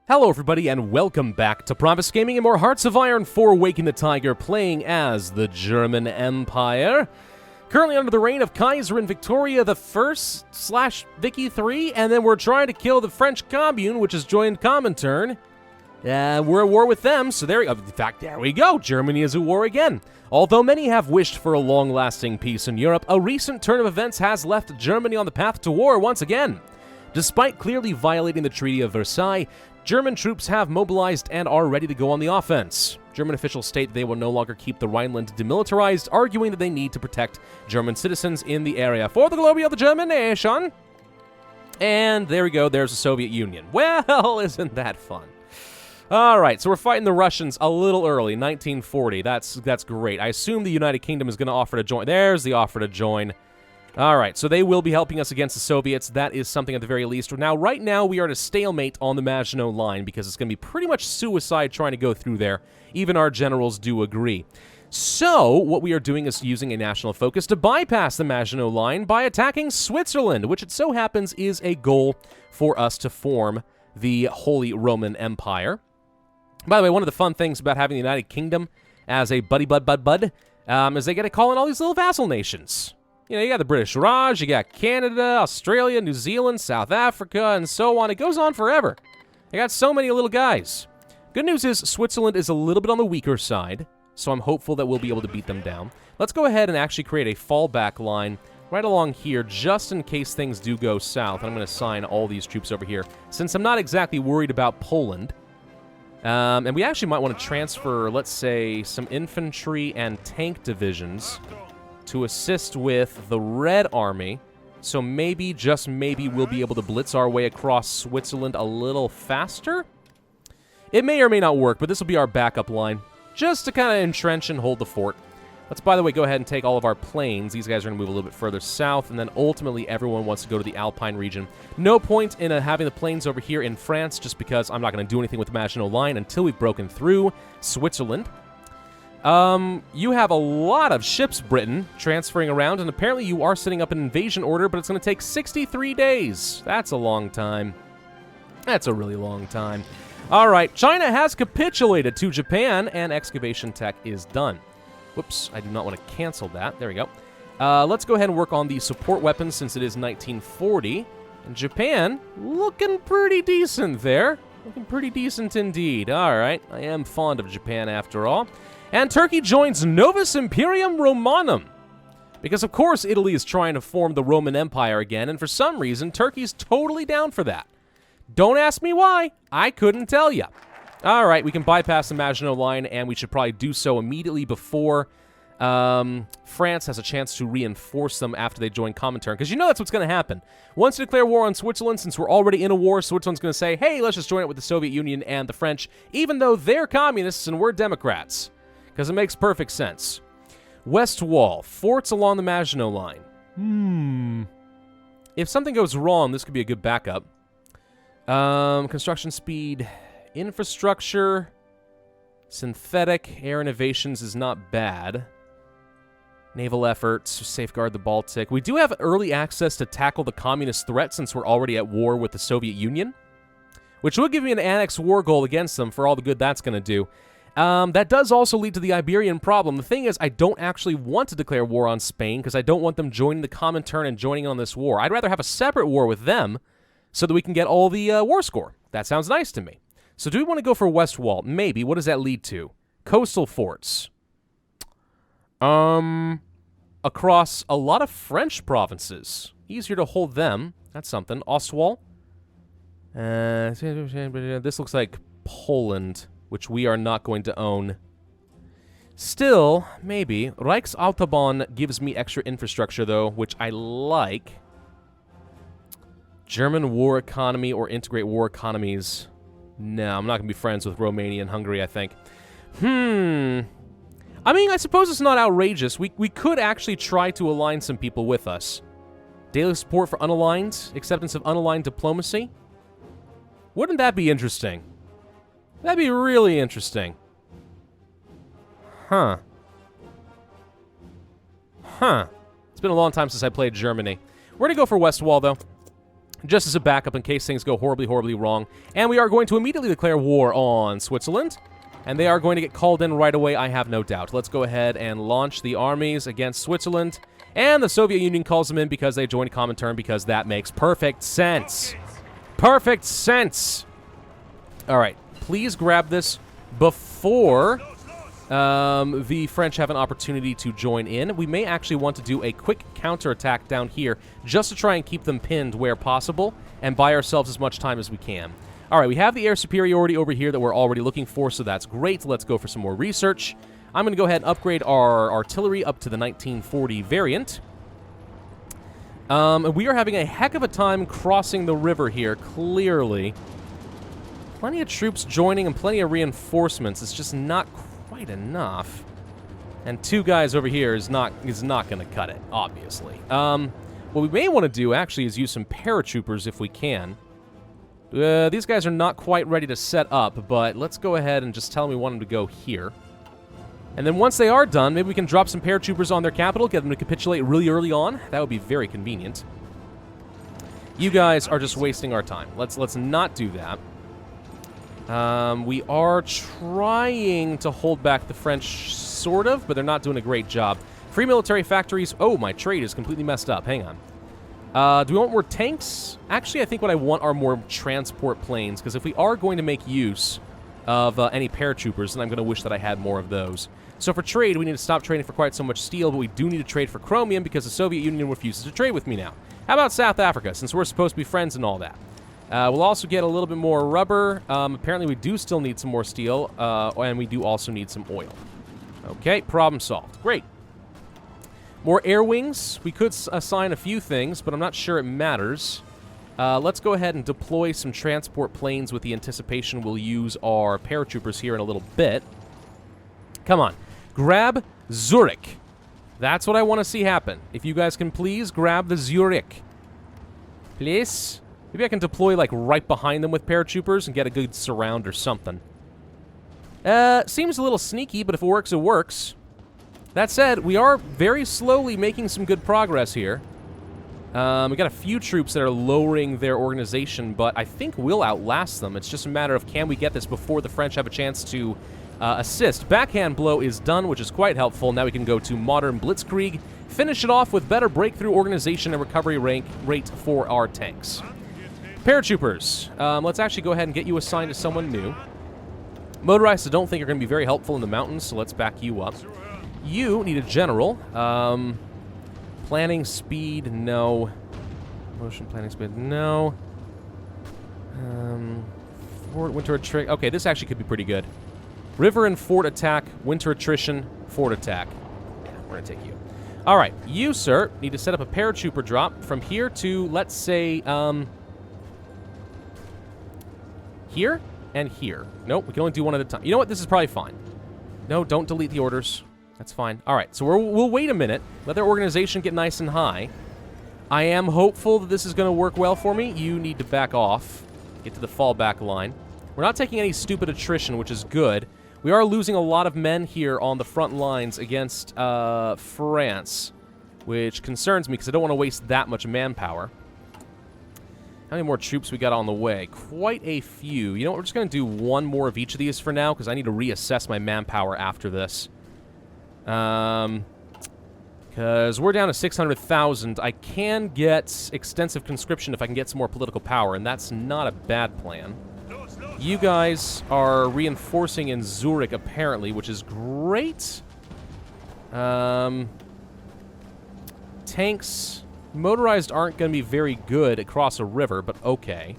Hello everybody and welcome back to Pravus Gaming and more Hearts of Iron 4 Waking the Tiger, playing as the German Empire. Currently under the reign of Kaiserin Victoria the First / Vicky 3, and then we're trying to kill the French Commune, which has joined Comintern. We're at war with them, so there we go, Germany is at war again. Although many have wished for a long-lasting peace in Europe, a recent turn of events has left Germany on the path to war once again. Despite clearly violating the Treaty of Versailles, German troops have mobilized and are ready to go on the offense. German officials state they will no longer keep the Rhineland demilitarized, arguing that they need to protect German citizens in the area for the glory of the German nation. And there we go, there's the Soviet Union. Well, isn't that fun? All right, so we're fighting the Russians a little early, 1940. That's great. I assume the United Kingdom is going to offer to join. There's the offer to join. All right, so they will be helping us against the Soviets. That is something at the very least. Now, right now, we are at a stalemate on the Maginot Line because it's going to be pretty much suicide trying to go through there. Even our generals do agree. So, what we are doing is using a national focus to bypass the Maginot Line by attacking Switzerland, which it so happens is a goal for us to form the Holy Roman Empire. By the way, one of the fun things about having the United Kingdom as a buddy bud is they get to call in all these little vassal nations. You know, you got the British Raj, you got Canada, Australia, New Zealand, South Africa, and so on. It goes on forever. They got so many little guys. Good news is Switzerland is a little bit on the weaker side, so I'm hopeful that we'll be able to beat them down. Let's go ahead and actually create a fallback line right along here, just in case things do go south. I'm going to assign all these troops over here, since I'm not exactly worried about Poland. And we actually might want to transfer, let's say, some infantry and tank divisions to assist with the Red Army, so maybe, just maybe, we'll be able to blitz our way across Switzerland a little faster? It may or may not work, but this will be our backup line, just to kind of entrench and hold the fort. Let's, by the way, go ahead and take all of our planes. These guys are going to move a little bit further south, and then ultimately everyone wants to go to the Alpine region. No point in having the planes over here in France, just because I'm not going to do anything with the Maginot Line until we've broken through Switzerland. You have a lot of ships, Britain, transferring around, and apparently you are setting up an invasion order, but it's going to take 63 days. That's a long time. That's a really long time. All right, China has capitulated to Japan, and excavation tech is done. Whoops, I do not want to cancel that. There we go. Let's go ahead and work on the support weapons since it is 1940. And Japan, looking pretty decent there. Looking pretty decent indeed. All right, I am fond of Japan after all. And Turkey joins Novus Imperium Romanum. Because, of course, Italy is trying to form the Roman Empire again, and for some reason, Turkey's totally down for that. Don't ask me why. I couldn't tell you. All right, we can bypass the Maginot Line, and we should probably do so immediately before France has a chance to reinforce them after they join Comintern. Because you know that's what's going to happen. Once you declare war on Switzerland, since we're already in a war, Switzerland's going to say, hey, let's just join it with the Soviet Union and the French, even though they're communists and we're Democrats. Because it makes perfect sense. West Wall. Forts along the Maginot Line. If something goes wrong, this could be a good backup. Construction speed. Infrastructure. Synthetic. Air innovations is not bad. Naval efforts. Safeguard the Baltic. We do have early access to tackle the communist threat since we're already at war with the Soviet Union. Which would give me an annex war goal against them for all the good that's going to do. That does also lead to the Iberian problem. The thing is, I don't actually want to declare war on Spain because I don't want them joining the Comintern and joining in on this war. I'd rather have a separate war with them so that we can get all the war score. That sounds nice to me. So do we want to go for West Wall? Maybe. What does that lead to? Coastal forts. Across a lot of French provinces. Easier to hold them. That's something. Ostwall. This looks like Poland, which we are not going to own. Still, maybe. Reichsautobahn gives me extra infrastructure, though, which I like. German war economy or integrate war economies. No, I'm not going to be friends with Romania and Hungary, I think. I mean, I suppose it's not outrageous. We could actually try to align some people with us. Daily support for unaligned. Acceptance of unaligned diplomacy. Wouldn't that be interesting? That'd be really interesting. Huh. It's been a long time since I played Germany. We're going to go for West Wall, though. just as a backup in case things go horribly, horribly wrong. And we are going to immediately declare war on Switzerland. And they are going to get called in right away, I have no doubt. Let's go ahead and launch the armies against Switzerland. And the Soviet Union calls them in because they joined Comintern, because that makes perfect sense. Perfect sense! Alright, please grab this before the French have an opportunity to join in. We may actually want to do a quick counterattack down here just to try and keep them pinned where possible and buy ourselves as much time as we can. All right, we have the air superiority over here that we're already looking for, so that's great. Let's go for some more research. I'm going to go ahead and upgrade our artillery up to the 1940 variant. We are having a heck of a time crossing the river here, clearly. Plenty of troops joining and plenty of reinforcements. It's just not quite enough. And 2 guys over here is not going to cut it, obviously. What we may want to do, actually, is use some paratroopers if we can. These guys are not quite ready to set up, but let's go ahead and just tell them we want them to go here. And then once they are done, maybe we can drop some paratroopers on their capital, get them to capitulate really early on. That would be very convenient. You guys are just wasting our time. Let's not do that. We are trying to hold back the French, sort of, but they're not doing a great job. Free military factories. Oh, my trade is completely messed up. Hang on. Do we want more tanks? Actually, I think what I want are more transport planes, because if we are going to make use of any paratroopers, then I'm going to wish that I had more of those. So for trade, we need to stop trading for quite so much steel, but we do need to trade for chromium because the Soviet Union refuses to trade with me now. How about South Africa, since we're supposed to be friends and all that? We'll also get a little bit more rubber. Apparently, we do still need some more steel, and we do also need some oil. Okay, problem solved. Great. More air wings. We could assign a few things, but I'm not sure it matters. Let's go ahead and deploy some transport planes with the anticipation we'll use our paratroopers here in a little bit. Come on. Grab Zurich. That's what I want to see happen. If you guys can please grab the Zurich. Please. Maybe I can deploy, like, right behind them with paratroopers and get a good surround or something. Seems a little sneaky, but if it works, it works. That said, we are very slowly making some good progress here. We got a few troops that are lowering their organization, but I think we'll outlast them. It's just a matter of can we get this before the French have a chance to assist. Backhand blow is done, which is quite helpful. Now we can go to modern blitzkrieg, finish it off with better breakthrough organization and recovery rate for our tanks. Paratroopers. Let's actually go ahead and get you assigned to someone new. Motorized, I don't think are going to be very helpful in the mountains, so let's back you up. You need a general. Planning speed, no. Motion planning speed, no. Fort, winter attrition. Okay, this actually could be pretty good. River and fort attack, winter attrition, fort attack. Yeah, we're going to take you. All right, you, sir, need to set up a paratrooper drop from here to, let's say, here and here. Nope, we can only do one at a time. You know what? This is probably fine. No, don't delete the orders. That's fine. All right, so we'll wait a minute. Let their organization get nice and high. I am hopeful that this is going to work well for me. You need to back off. Get to the fallback line. We're not taking any stupid attrition, which is good. We are losing a lot of men here on the front lines against France, which concerns me because I don't want to waste that much manpower. How many more troops we got on the way? Quite a few. You know what? We're just going to do one more of each of these for now because I need to reassess my manpower after this. Because we're down to 600,000. I can get extensive conscription if I can get some more political power, and that's not a bad plan. You guys are reinforcing in Zurich, apparently, which is great. Tanks, motorized aren't going to be very good across a river, but okay.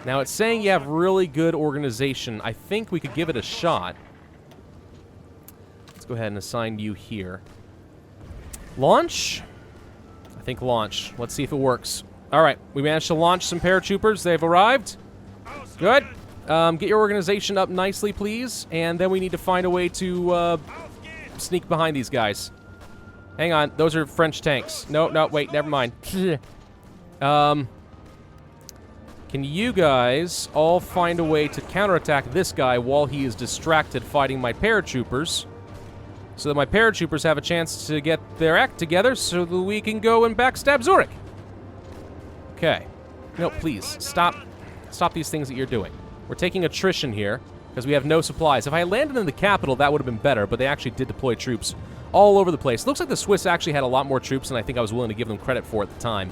Now, it's saying you have really good organization. I think we could give it a shot. Go ahead and assign you here. Launch? I think launch. Let's see if it works. All right, we managed to launch some paratroopers. They've arrived. Good. Get your organization up nicely, please. And then we need to find a way to sneak behind these guys. Hang on. Those are French tanks. No, wait, never mind. Can you guys all find a way to counterattack this guy while he is distracted fighting my paratroopers? So that my paratroopers have a chance to get their act together so that we can go and backstab Zurich. Okay. No, please, stop these things that you're doing. We're taking attrition here, because we have no supplies. If I had landed in the capital, that would have been better, but they actually did deploy troops all over the place. Looks like the Swiss actually had a lot more troops than I think I was willing to give them credit for at the time.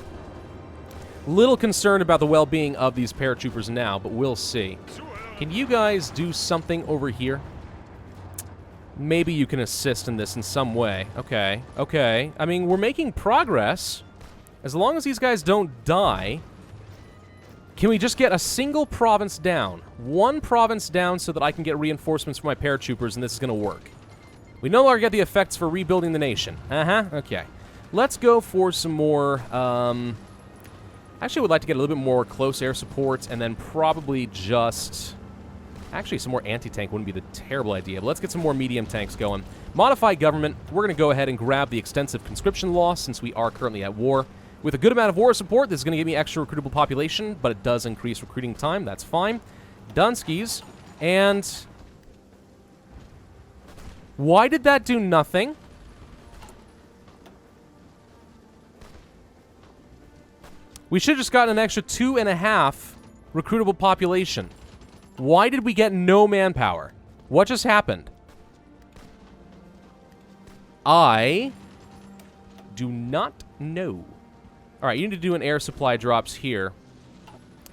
Little concerned about the well-being of these paratroopers now, but we'll see. Can you guys do something over here? Maybe you can assist in this in some way. Okay, okay. I mean, we're making progress. As long as these guys don't die, can we just get a single province down? One province down so that I can get reinforcements for my paratroopers, and this is going to work. We no longer get the effects for rebuilding the nation. Okay. Let's go for some more, actually, I would like to get a little bit more close air support, and then probably just... Actually, some more anti-tank wouldn't be the terrible idea, but let's get some more medium tanks going. Modify government. We're going to go ahead and grab the extensive conscription law, since we are currently at war. With a good amount of war support, this is going to give me extra recruitable population, but it does increase recruiting time. That's fine. Dunskies. And... why did that do nothing? We should have just gotten an extra 2.5 recruitable population. Why did we get no manpower? What just happened? I do not know. Alright, you need to do an air supply drops here.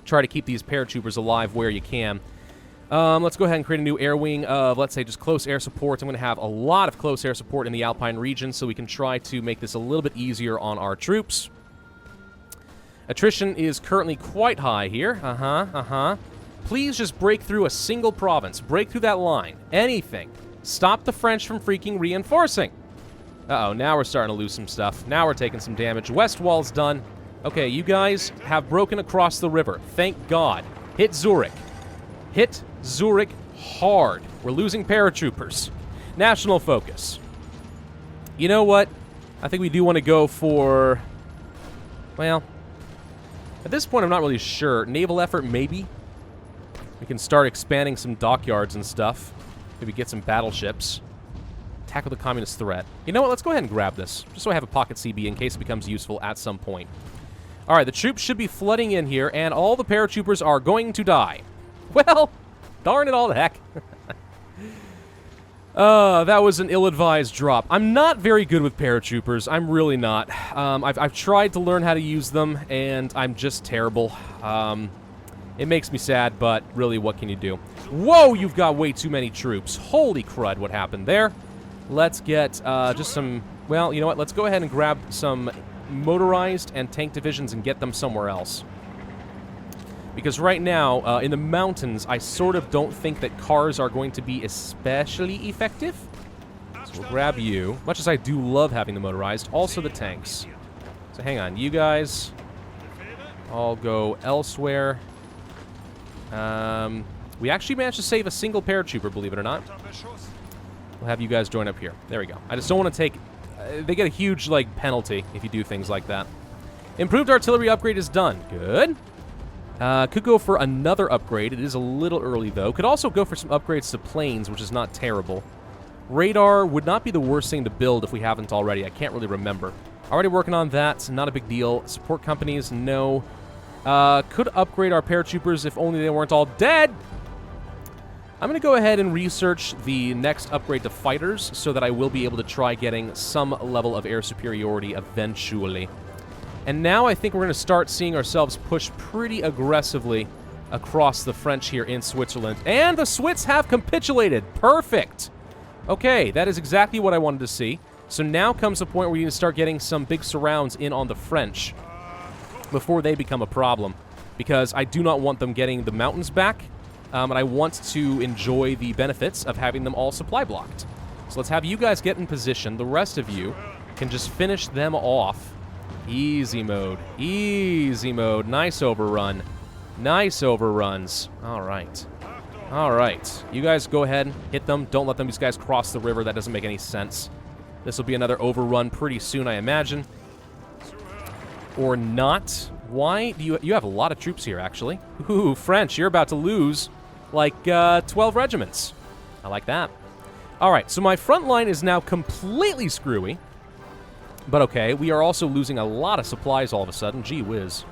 Try to keep these paratroopers alive where you can. Let's go ahead and create a new air wing of, let's say, just close air support. I'm going to have a lot of close air support in the Alpine region, so we can try to make this a little bit easier on our troops. Attrition is currently quite high here. Please just break through a single province. Break through that line. Anything. Stop the French from freaking reinforcing. Uh-oh, now we're starting to lose some stuff. Now we're taking some damage. West wall's done. Okay, you guys have broken across the river. Thank God. Hit Zurich. Hit Zurich hard. We're losing paratroopers. National focus. You know what? I think we do want to go for... well, at this point I'm not really sure. Naval effort, maybe? We can start expanding some dockyards and stuff. Maybe get some battleships. Tackle the communist threat. You know what? Let's go ahead and grab this, just so I have a pocket CB in case it becomes useful at some point. Alright, the troops should be flooding in here, and all the paratroopers are going to die. Well, darn it all to heck. That was an ill-advised drop. I'm not very good with paratroopers. I'm really not. I've tried to learn how to use them, and I'm just terrible. It makes me sad, but really, what can you do? Whoa, you've got way too many troops. Holy crud, what happened there? Let's get just some... well, you know what? Let's go ahead and grab some motorized and tank divisions and get them somewhere else. Because right now, in the mountains, I sort of don't think that cars are going to be especially effective. So we'll grab you. Much as I do love having the motorized, also the tanks. So hang on, you guys... I'll go elsewhere. We actually managed to save a single paratrooper, believe it or not. We'll have you guys join up here. There we go. I just don't want to take... they get a huge, like, penalty if you do things like that. Improved artillery upgrade is done. Good. Could go for another upgrade. It is a little early, though. Could also go for some upgrades to planes, which is not terrible. Radar would not be the worst thing to build if we haven't already. I can't really remember. Already working on that. Not a big deal. Support companies, no. Could upgrade our paratroopers if only they weren't all dead. I'm going to go ahead and research the next upgrade to fighters so that I will be able to try getting some level of air superiority eventually. And now I think we're going to start seeing ourselves push pretty aggressively across the French here in Switzerland. And the Swiss have capitulated. Perfect. Okay, that is exactly what I wanted to see. So now comes a point where we need to start getting some big surrounds in on the French before they become a problem, because I do not want them getting the mountains back, and I want to enjoy the benefits of having them all supply blocked. So let's have you guys get in position. The rest of you can just finish them off. Easy mode. Easy mode. Nice overrun. Nice overruns. All right. All right. You guys go ahead, hit them. Don't let these guys cross the river. That doesn't make any sense. This will be another overrun pretty soon, I imagine. Or not. Why do you have a lot of troops here, actually. Ooh, French, you're about to lose like 12 regiments. I like that. All right, so my front line is now completely screwy. But okay, we are also losing a lot of supplies all of a sudden. Gee whiz.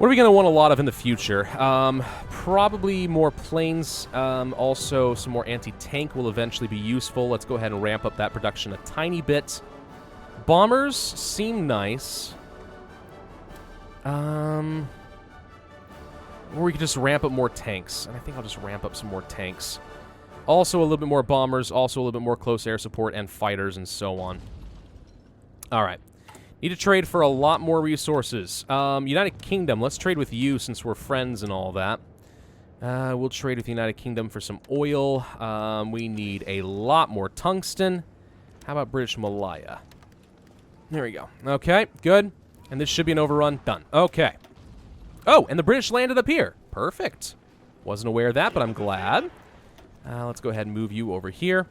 What are we going to want a lot of in the future? Probably more planes. Also, some more anti-tank will eventually be useful. Let's go ahead and ramp up that production a tiny bit. Bombers seem nice. Or we could just ramp up more tanks. And I think I'll just ramp up some more tanks. Also a little bit more bombers. Also a little bit more close air support and fighters and so on. All right. Need to trade for a lot more resources. United Kingdom, let's trade with you since we're friends and all that. We'll trade with the United Kingdom for some oil. We need a lot more tungsten. How about British Malaya? There we go. Okay, good. And this should be an overrun. Done. Okay. Oh, and the British landed up here. Perfect. Wasn't aware of that, but I'm glad. Let's go ahead and move you over here.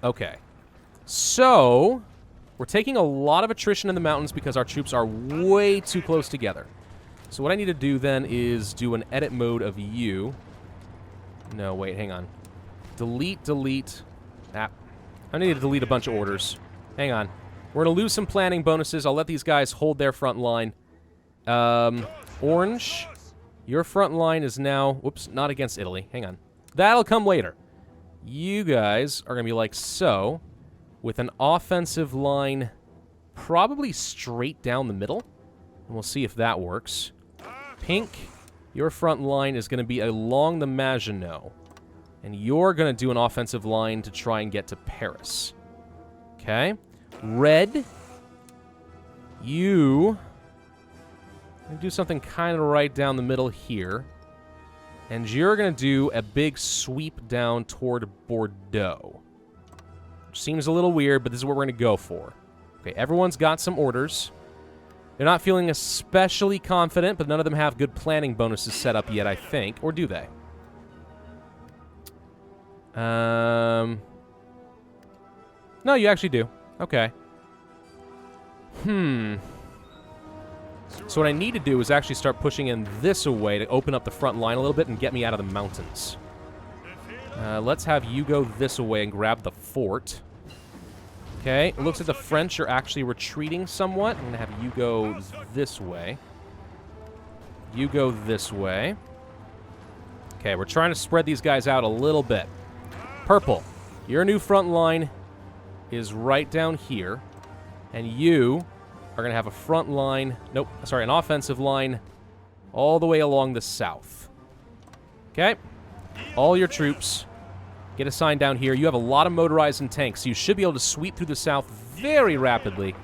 Okay. So we're taking a lot of attrition in the mountains because our troops are way too close together. So what I need to do then is do an edit mode of you. No, wait, hang on. Delete, delete. I need to delete a bunch of orders. Hang on. We're going to lose some planning bonuses. I'll let these guys hold their front line. Orange, your front line is now... Whoops, not against Italy. Hang on. That'll come later. You guys are going to be like so, with an offensive line probably straight down the middle. And we'll see if that works. Pink, your front line is going to be along the Maginot. And you're going to do an offensive line to try and get to Paris. Okay. Red, you do something kind of right down the middle here. And you're going to do a big sweep down toward Bordeaux. Which seems a little weird, but this is what we're going to go for. Okay, everyone's got some orders. They're not feeling especially confident, but none of them have good planning bonuses set up yet, I think. Or do they? No, you actually do. Okay. So what I need to do is actually start pushing in this away to open up the front line a little bit and get me out of the mountains. Let's have you go this away and grab the fort. Okay, it looks like the French are actually retreating somewhat. I'm going to have you go this way. You go this way. Okay, we're trying to spread these guys out a little bit. Purple, your new front line is right down here. And you are going to have a front line... Nope, sorry, an offensive line all the way along the south. Okay, all your troops get assigned down here. You have a lot of motorized and tanks, so you should be able to sweep through the south very rapidly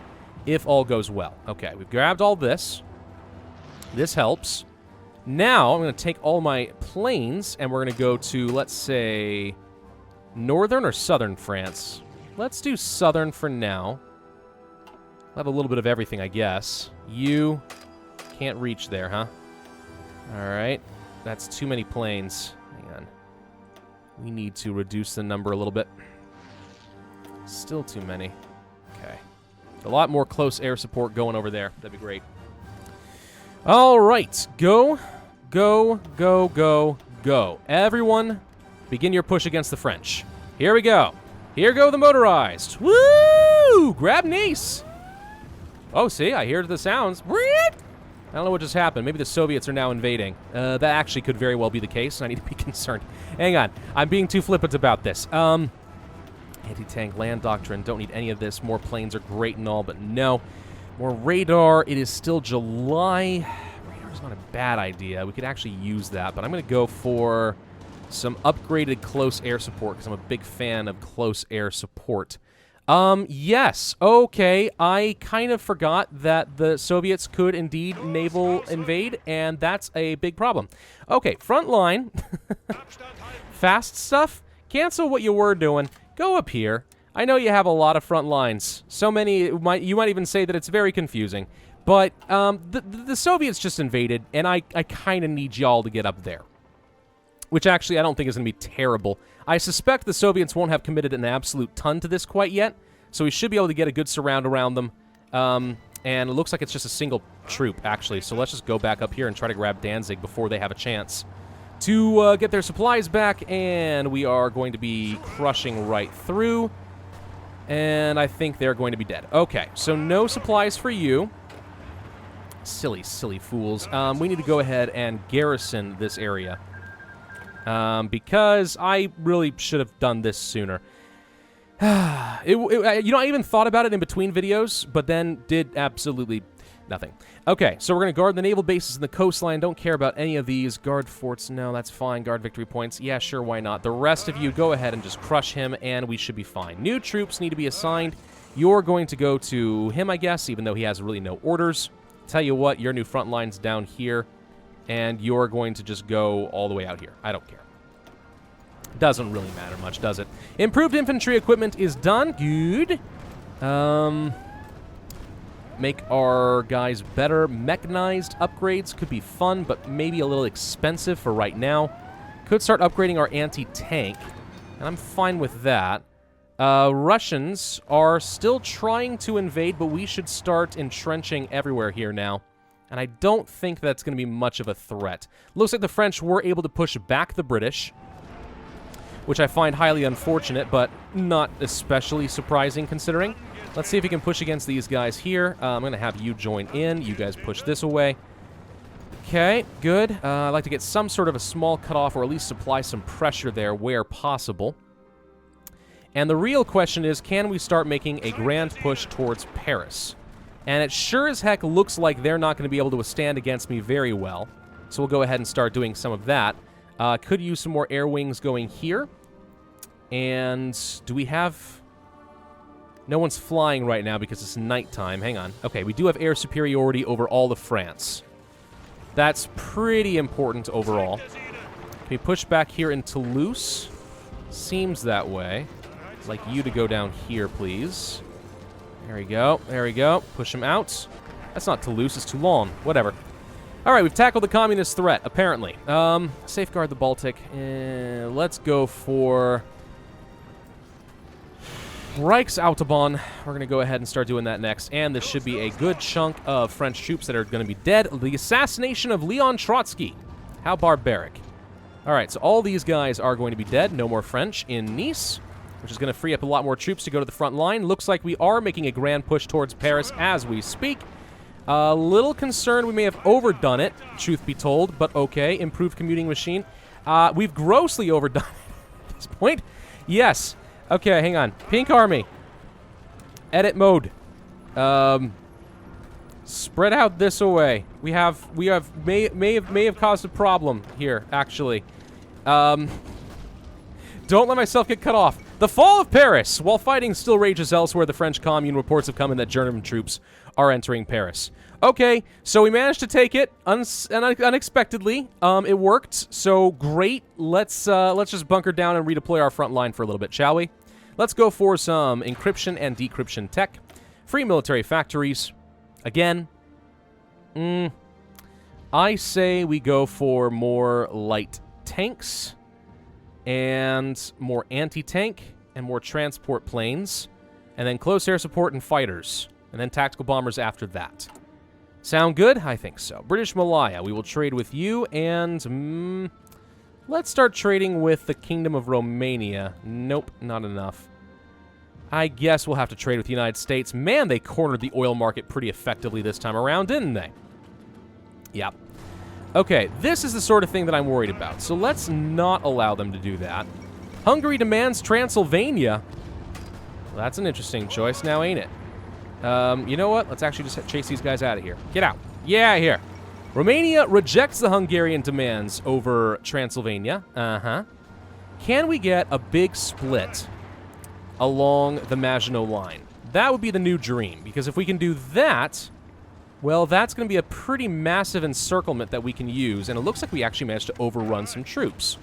if all goes well. Okay, we've grabbed all this. This helps. Now, I'm going to take all my planes, and we're going to go to, let's say, northern or southern France. Let's do southern for now. We'll have a little bit of everything, I guess. You can't reach there, huh? All right. That's too many planes. Hang on. We need to reduce the number a little bit. Still too many. Okay. A lot more close air support going over there. That'd be great. All right. Go, go, go, go, go. Everyone, begin your push against the French. Here we go. Here go the motorized. Woo! Grab Nice. Oh, see, I hear the sounds. I don't know what just happened. Maybe the Soviets are now invading. That actually could very well be the case. I need to be concerned. Hang on. I'm being too flippant about this. Anti-tank land doctrine. Don't need any of this. More planes are great and all, but no. More radar. It is still July. Radar's not a bad idea. We could actually use that, but I'm going to go for some upgraded close air support because I'm a big fan of close air support. Yes. Okay. I kind of forgot that the Soviets could indeed naval invade, and that's a big problem. Okay, front line. Fast stuff. Cancel what you were doing. Go up here. I know you have a lot of front lines. So many, you might even say that it's very confusing. But the Soviets just invaded, and I kind of need y'all to get up there. Which actually I don't think is going to be terrible. I suspect the Soviets won't have committed an absolute ton to this quite yet, so we should be able to get a good surround around them. And it looks like it's just a single troop, actually, so let's just go back up here and try to grab Danzig before they have a chance to get their supplies back, and we are going to be crushing right through, and I think they're going to be dead. Okay, so no supplies for you. Silly, silly fools. We need to go ahead and garrison this area. Because I really should have done this sooner. You know, I even thought about it in between videos, but then did absolutely nothing. Okay, so we're going to guard the naval bases in the coastline. Don't care about any of these. Guard forts, no, that's fine. Guard victory points, yeah, sure, why not? The rest of you, go ahead and just crush him, and we should be fine. New troops need to be assigned. You're going to go to him, I guess, even though he has really no orders. Tell you what, your new front line's down here, and you're going to just go all the way out here. I don't care. Doesn't really matter much, does it? Improved infantry equipment is done. Good. Make our guys better. Mechanized upgrades could be fun, but maybe a little expensive for right now. Could start upgrading our anti-tank, and I'm fine with that. Russians are still trying to invade, but we should start entrenching everywhere here now. And I don't think that's going to be much of a threat. Looks like the French were able to push back the British, which I find highly unfortunate, but not especially surprising considering. Let's see if we can push against these guys here. I'm going to have you join in. You guys push this away. Okay, good. I'd like to get some sort of a small cutoff, or at least supply some pressure there where possible. And the real question is, can we start making a grand push towards Paris? And it sure as heck looks like they're not going to be able to withstand against me very well. So we'll go ahead and start doing some of that. Could use some more air wings going here. And do we have... No one's flying right now because it's nighttime. Hang on. Okay, we do have air superiority over all of France. That's pretty important overall. Can we push back here in Toulouse? Seems that way. I'd like you to go down here, please. There we go. There we go. Push him out. That's not Toulouse. It's Toulon. Whatever. All right, we've tackled the communist threat, apparently. Safeguard the Baltic. Let's go for Reichsautobahn. We're going to go ahead and start doing that next. And this should be a good chunk of French troops that are going to be dead. The assassination of Leon Trotsky. How barbaric. All right, so all these guys are going to be dead. No more French in Nice, which is going to free up a lot more troops to go to the front line. Looks like we are making a grand push towards Paris as we speak. A little concerned we may have overdone it, truth be told, but okay. Improved commuting machine. We've grossly overdone it at this point. Yes. Okay, hang on. Pink Army. Edit mode. Spread out this away. We may have caused a problem here, actually. Don't let myself get cut off. The fall of Paris. While fighting still rages elsewhere, the French Commune reports have come in that German troops are entering Paris. Okay, so we managed to take it unexpectedly. It worked, so great. Let's just bunker down and redeploy our front line for a little bit, shall we? Let's go for some encryption and decryption tech. Free military factories. Again, I say we go for more light tanks and more anti-tank and more transport planes, and then close air support and fighters, and then tactical bombers after that. Sound good? I think so. British Malaya, we will trade with you, and let's start trading with the Kingdom of Romania. Nope, not enough. I guess we'll have to trade with the United States. Man, they cornered the oil market pretty effectively this time around, didn't they? Yep. Okay, this is the sort of thing that I'm worried about, so let's not allow them to do that. Hungary demands Transylvania. Well, that's an interesting choice now, ain't it? You know what? Let's actually just chase these guys out of here. Get out. Yeah, here. Romania rejects the Hungarian demands over Transylvania. Can we get a big split along the Maginot Line? That would be the new dream, because if we can do that, well, that's going to be a pretty massive encirclement that we can use, and it looks like we actually managed to overrun some troops.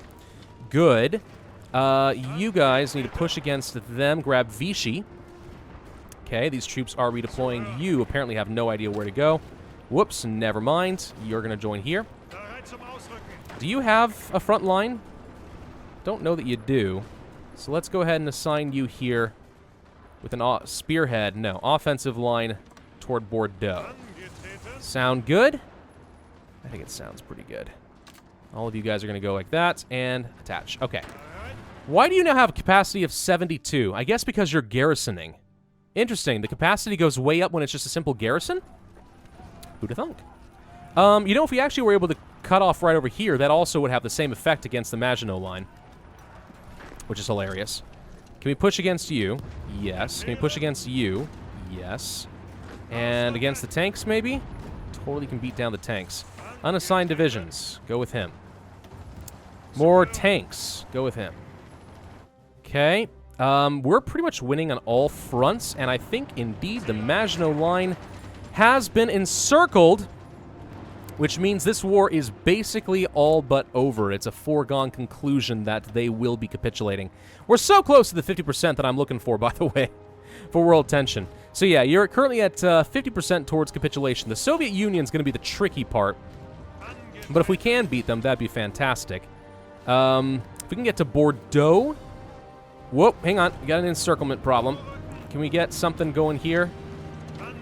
Good. You guys need to push against them, grab Vichy. Okay, these troops are redeploying. You apparently have no idea where to go. Whoops, never mind. You're going to join here. Do you have a front line? Don't know that you do. So let's go ahead and assign you here with an spearhead. No, offensive line toward Bordeaux. Sound good? I think it sounds pretty good. All of you guys are going to go like that and attach. Okay. Why do you now have a capacity of 72? I guess because you're garrisoning. Interesting. The capacity goes way up when it's just a simple garrison? Who'd have thunk? You know, if we actually were able to cut off right over here, that also would have the same effect against the Maginot Line, which is hilarious. Can we push against you? Yes. Can we push against you? Yes. And against the tanks, maybe? Totally can beat down the tanks. Unassigned divisions. Go with him. More tanks. Go with him. Okay. We're pretty much winning on all fronts, and I think, indeed, the Maginot Line has been encircled, which means this war is basically all but over. It's a foregone conclusion that they will be capitulating. We're so close to the 50% that I'm looking for, by the way, for world tension. So yeah, you're currently at 50% towards capitulation. The Soviet Union's going to be the tricky part, but if we can beat them, that'd be fantastic. If we can get to Bordeaux... Whoa, hang on. We got an encirclement problem. Can we get something going here?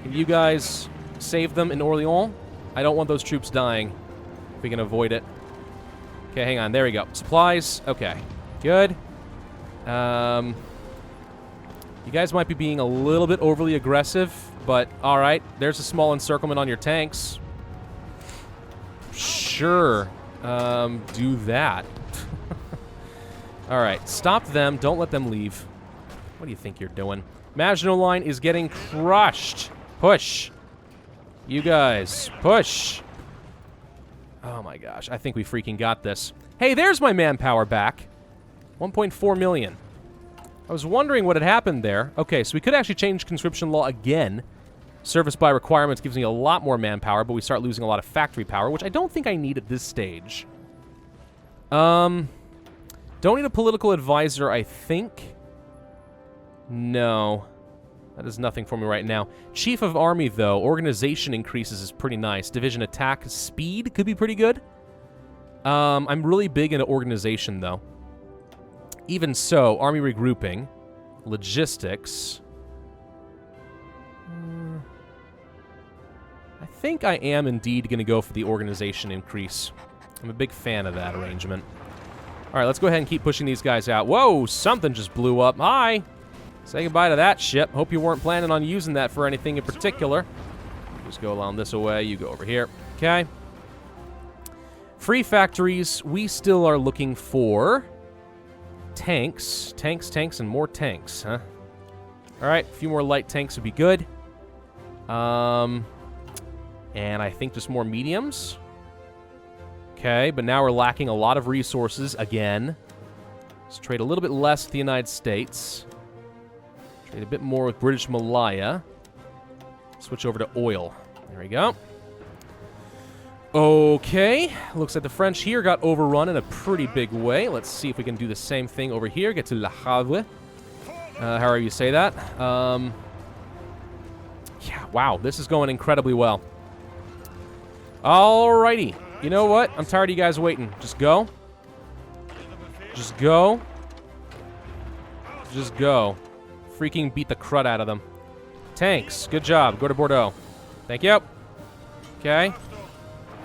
Can you guys save them in Orléans? I don't want those troops dying, if we can avoid it. Okay, hang on. There we go. Supplies. Okay. Good. You guys might be being a little bit overly aggressive, but alright. There's a small encirclement on your tanks. Sure. Do that. Alright. Stop them. Don't let them leave. What do you think you're doing? Maginot Line is getting crushed. Push. You guys, push. Oh my gosh, I think we freaking got this. Hey, there's my manpower back. 1.4 million. I was wondering what had happened there. Okay, so we could actually change conscription law again. Service by requirements gives me a lot more manpower, but we start losing a lot of factory power, which I don't think I need at this stage. Don't need a political advisor, I think. No. That is nothing for me right now. Chief of Army, though. Organization increases is pretty nice. Division attack speed could be pretty good. I'm really big into organization, though. Even so, army regrouping. Logistics. I think I am indeed going to go for the organization increase. I'm a big fan of that arrangement. All right, let's go ahead and keep pushing these guys out. Whoa, something just blew up. Hi. Say goodbye to that ship. Hope you weren't planning on using that for anything in particular. Just go along this way. You go over here. Okay. Free factories. We still are looking for tanks. Tanks, and more tanks, huh? All right. A few more light tanks would be good. And I think just more mediums. Okay, but now we're lacking a lot of resources again. Let's trade a little bit less with the United States. Trade a bit more with British Malaya. Switch over to oil. There we go. Okay. Looks like the French here got overrun in a pretty big way. Let's see if we can do the same thing over here. Get to Le Havre. However you say that. Yeah, wow. This is going incredibly well. Alrighty. You know what? I'm tired of you guys waiting. Just go. Just go. Just go. Freaking beat the crud out of them. Tanks. Good job. Go to Bordeaux. Thank you. Okay.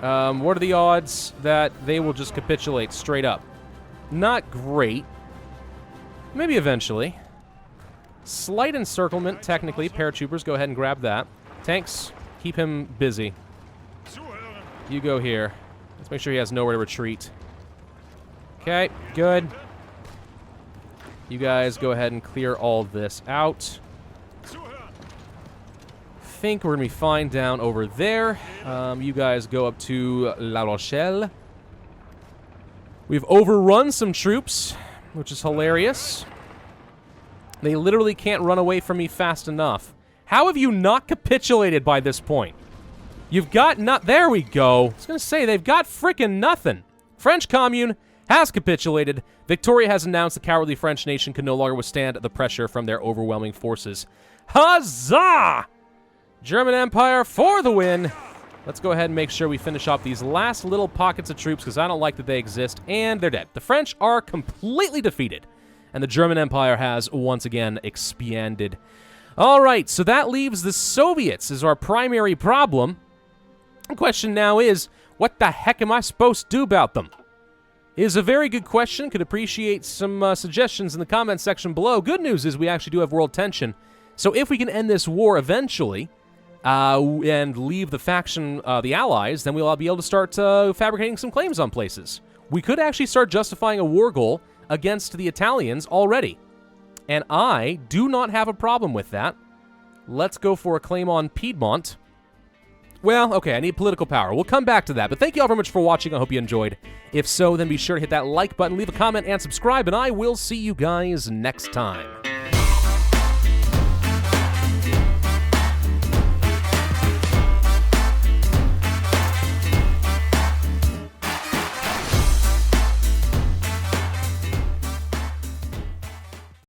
What are the odds that they will just capitulate straight up? Not great. Maybe eventually. Slight encirclement, technically. Paratroopers, go ahead and grab that. Tanks, keep him busy. You go here. Let's make sure he has nowhere to retreat. Okay, good. You guys go ahead and clear all this out. Think we're going to be fine down over there. You guys go up to La Rochelle. We've overrun some troops, which is hilarious. They literally can't run away from me fast enough. How have you not capitulated by this point? You've got there we go. I was going to say, they've got frickin' nothing. French Commune has capitulated. Victoria has announced the cowardly French nation can no longer withstand the pressure from their overwhelming forces. Huzzah! German Empire for the win. Let's go ahead and make sure we finish off these last little pockets of troops because I don't like that they exist, and they're dead. The French are completely defeated, and the German Empire has once again expanded. All right, so that leaves the Soviets as our primary problem. The question now is, what the heck am I supposed to do about them? Is a very good question. Could appreciate some suggestions in the comment section below. Good news is we actually do have world tension. So if we can end this war eventually, and leave the faction, the Allies, then we'll be able to start fabricating some claims on places. We could actually start justifying a war goal against the Italians already. And I do not have a problem with that. Let's go for a claim on Piedmont. Well, okay, I need political power. We'll come back to that, but thank you all very much for watching. I hope you enjoyed. If so, then be sure to hit that like button, leave a comment, and subscribe, and I will see you guys next time.